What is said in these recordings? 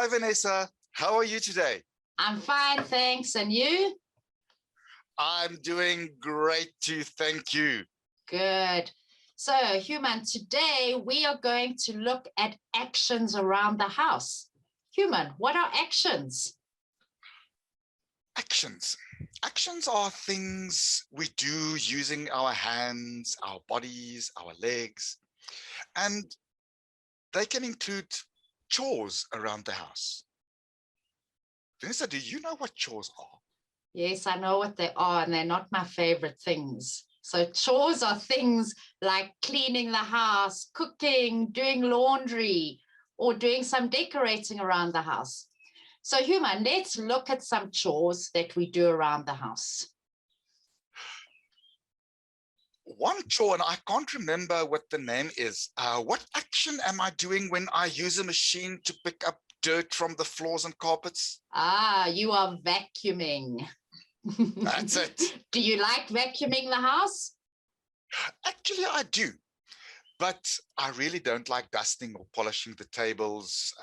Hi, Vanessa. How are you today? I'm fine, thanks. And you? I'm doing great too, thank you. Good. So, Human, today we are going to look at actions around the house. Human, what are actions? Actions. Actions are things we do using our hands, our bodies, our legs, and they can include chores around the house. Vanessa, do you know what chores are? Yes, I know what they are, and they're not my favorite things. So chores are things like cleaning the house, cooking, doing laundry, or doing some decorating around the house. So Human, let's look at some chores that we do around the house. One chore, and I can't remember what the name is. What action am I doing when I use a machine to pick up dirt from the floors and carpets? Ah, you are vacuuming. That's it. Do you like vacuuming the house? Actually, I do, but I really don't like dusting or polishing the tables.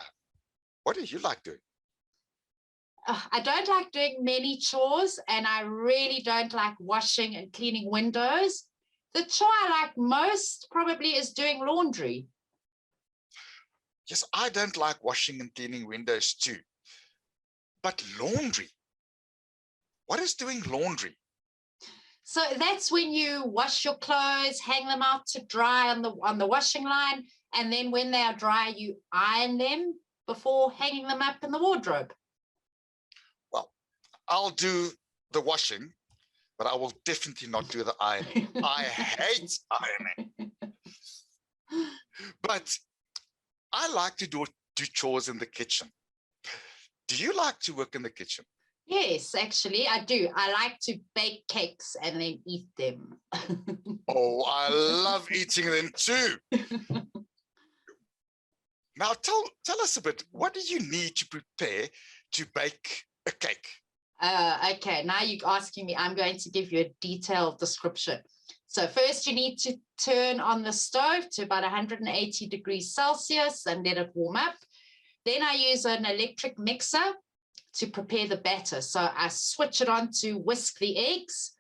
What do you like doing? I don't like doing many chores, and I really don't like washing and cleaning windows. The chore I like most probably is doing laundry. Yes, I don't like washing and cleaning windows too. But laundry, what is doing laundry? So that's when you wash your clothes, hang them out to dry on the washing line, and then when they are dry, you iron them before hanging them up in the wardrobe. Well, I'll do the washing, but I will definitely not do the ironing. I hate ironing. But I like to do chores in the kitchen. Do you like to work in the kitchen? Yes, actually, I do. I like to bake cakes and then eat them. Oh, I love eating them too. Now, tell us a bit, what do you need to prepare to bake a cake? Okay, now you're asking me, I'm going to give you a detailed description. So first you need to turn on the stove to about 180 degrees Celsius and let it warm up. Then I use an electric mixer to prepare the batter. So I switch it on to whisk the eggs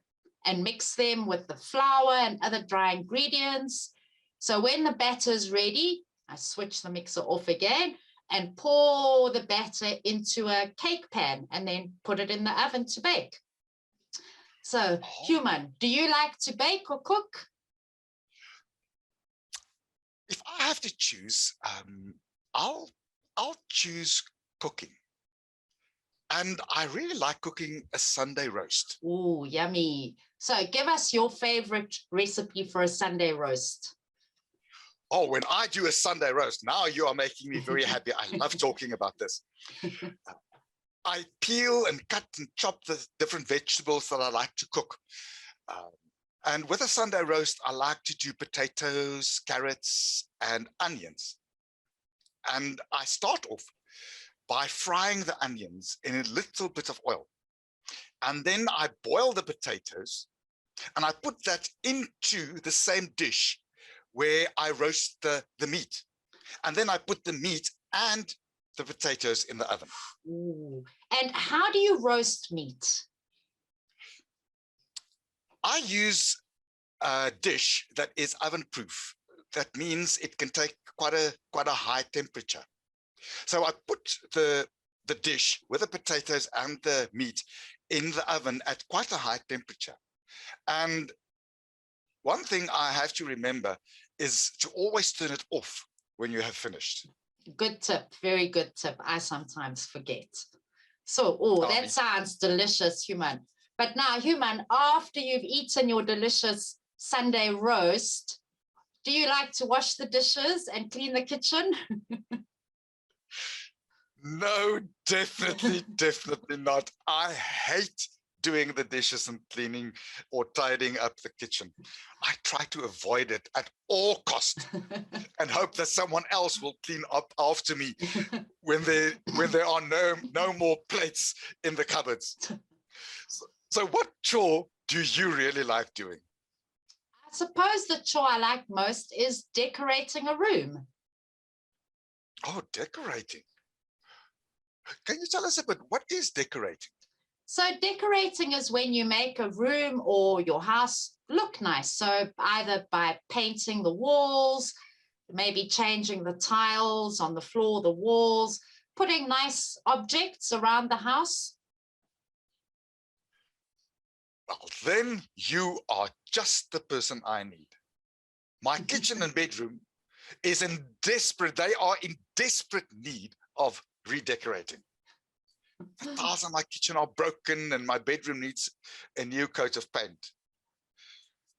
and mix them with the flour and other dry ingredients. So when the batter is ready, I switch the mixer off again and pour the batter into a cake pan and then put it in the oven to bake. So, Human, do you like to bake or cook? If I have to choose, I'll choose cooking. And I really like cooking a Sunday roast. Oh, yummy. So give us your favorite recipe for a Sunday roast. Oh, when I do a Sunday roast, now you are making me very happy. I love talking about this. I peel and cut and chop the different vegetables that I like to cook. And with a Sunday roast, I like to do potatoes, carrots, and onions. And I start off by frying the onions in a little bit of oil. And then I boil the potatoes and I put that into the same dish where I roast the meat. And then I put the meat and the potatoes in the oven. Ooh. And how do you roast meat? I use a dish that is oven proof. That means it can take quite a high temperature. So I put the dish with the potatoes and the meat in the oven at quite a high temperature. And one thing I have to remember is to always turn it off when you have finished. Good tip, very good tip. I sometimes forget. So, that sounds delicious, Human. But now, Human, after you've eaten your delicious Sunday roast, do you like to wash the dishes and clean the kitchen? No, definitely not. I hate doing the dishes and cleaning or tidying up the kitchen. I try to avoid it at all costs and hope that someone else will clean up after me when there are no more plates in the cupboards. So what chore do you really like doing? I suppose the chore I like most is decorating a room. Oh, decorating. Can you tell us a bit, what is decorating? So decorating is when you make a room or your house look nice. So either by painting the walls, maybe changing the tiles on the floor, the walls, putting nice objects around the house. Well, then you are just the person I need. My kitchen and bedroom they are in desperate need of redecorating. The tiles in my kitchen are broken and my bedroom needs a new coat of paint.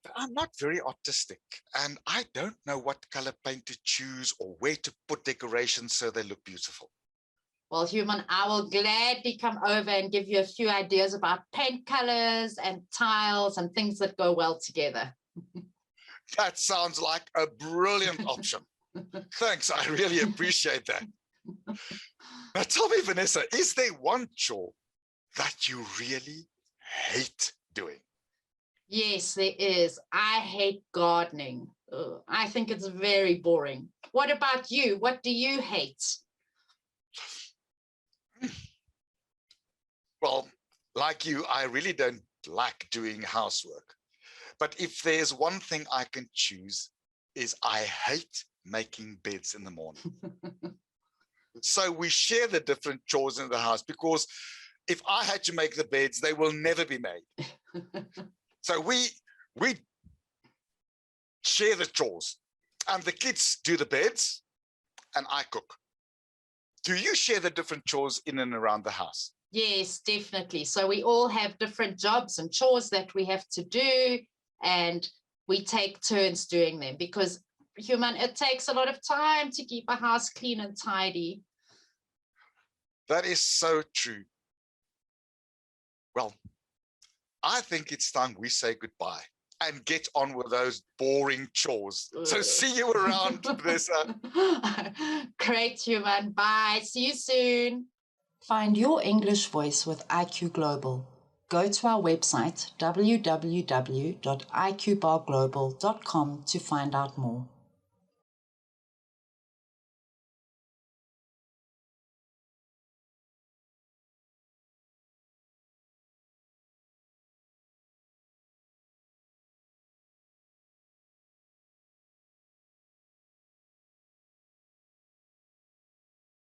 But I'm not very artistic and I don't know what color paint to choose or where to put decorations so they look beautiful. Well, Human, I will gladly come over and give you a few ideas about paint colors and tiles and things that go well together. That sounds like a brilliant option. Thanks, I really appreciate that. Now tell me, Vanessa, is there one chore that you really hate doing? Yes, there is. I hate gardening. I think it's very boring. What about you? What do you hate? Well, like you, I really don't like doing housework. But if there's one thing I can choose, is I hate making beds in the morning. So we share the different chores in the house because if I had to make the beds, they will never be made. So we share the chores and the kids do the beds and I cook. Do you share the different chores in and around the house? Yes, definitely. So we all have different jobs and chores that we have to do, and we take turns doing them because, Human, it takes a lot of time to keep a house clean and tidy. That is so true. Well, I think it's time we say goodbye and get on with those boring chores. So see you around, Vanessa. Great, Human. Bye. See you soon. Find your English voice with IQ Global. Go to our website www.iqglobal.com to find out more.